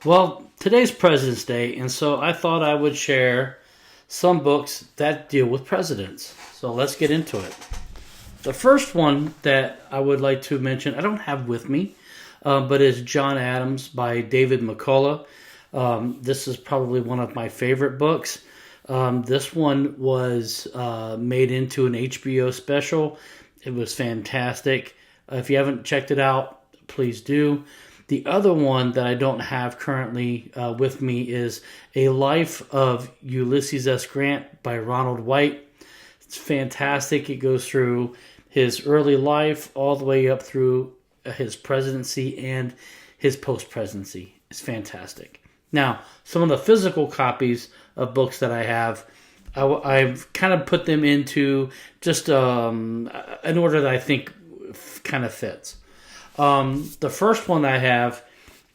Well, today's President's Day, and so I thought I would share some books that deal with presidents. So let's get into it. The first one that I would like to mention, I don't have with me, but is John Adams by David McCullough. This is probably one of my favorite books. This one was made into an HBO special. It was fantastic. If you haven't checked it out, please do. The other one that I don't have currently with me is A Life of Ulysses S. Grant by Ronald White. It's fantastic. It goes through his early life all the way up through his presidency and his post-presidency. It's fantastic. Now, some of the physical copies of books that I have, I've kind of put them into just an order that I think kind of fits. The first one I have,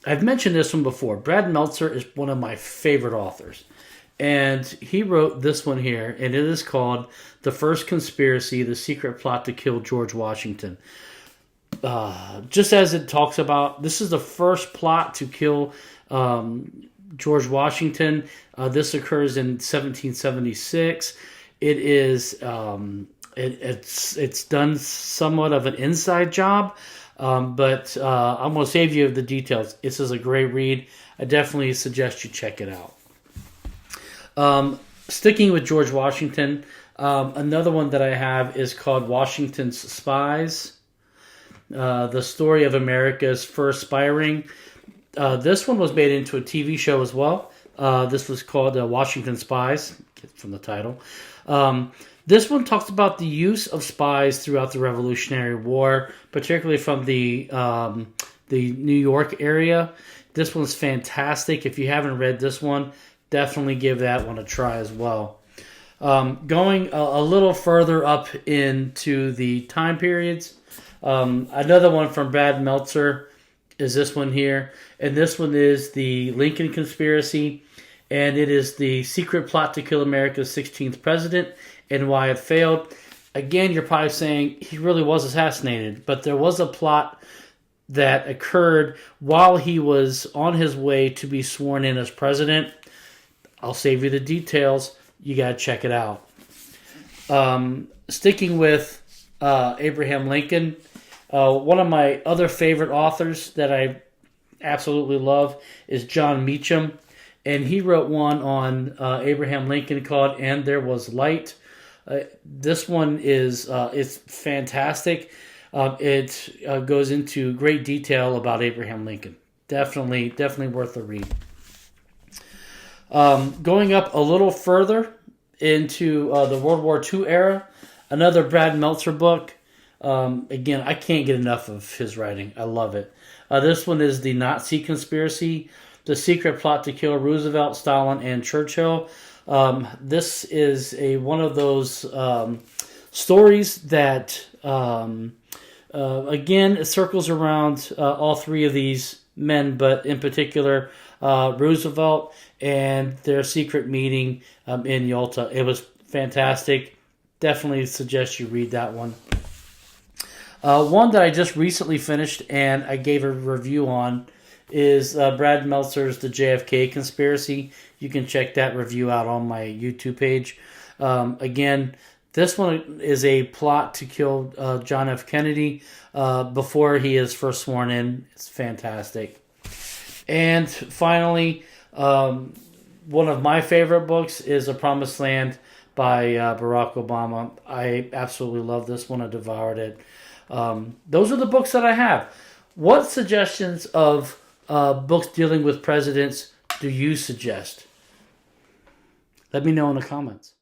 I've mentioned this one before. Brad Meltzer is one of my favorite authors. And he wrote this one here, and it is called The First Conspiracy, The Secret Plot to Kill George Washington. Just as it talks about, this is the first plot to kill George Washington. This occurs in 1776. It is it's done somewhat of an inside job, but I'm going to save you the details. This is a great read. I definitely suggest you check it out. Sticking with George Washington, another one that I have is called Washington's Spies, the story of America's first spy ring. This one was made into a TV show as well. This was called Washington Spies, from the title. This one talks about the use of spies throughout the Revolutionary War, particularly from the New York area. This one's fantastic. If you haven't read this one, definitely give that one a try as well. Going a little further up into the time periods, another one from Brad Meltzer is this one here. And this one is the Lincoln Conspiracy. And it is the secret plot to kill America's 16th president and why it failed. Again, you're probably saying he really was assassinated. But there was a plot that occurred while he was on his way to be sworn in as president. I'll save you the details. You got to check it out. Sticking with Abraham Lincoln, one of my other favorite authors that I absolutely love is John Meacham. And he wrote one on Abraham Lincoln called And There Was Light. This one is it's fantastic. It goes into great detail about Abraham Lincoln. Definitely worth a read. Going up a little further into the World War II era, another Brad Meltzer book. Again, I can't get enough of his writing. I love it. This one is The Nazi Conspiracy, The Secret Plot to Kill Roosevelt, Stalin, and Churchill. This is one of those stories that, again, it circles around all three of these men, but in particular, Roosevelt and their secret meeting in Yalta. It was fantastic. Definitely suggest you read that one. One that I just recently finished and I gave a review on is Brad Meltzer's The JFK Conspiracy. You can check that review out on my YouTube page. Again, this one is a plot to kill John F. Kennedy before he is first sworn in. It's fantastic. And finally, one of my favorite books is A Promised Land by Barack Obama. I absolutely love this one. I devoured it. Those are the books that I have. What suggestions of books dealing with presidents do you suggest? Let me know in the comments.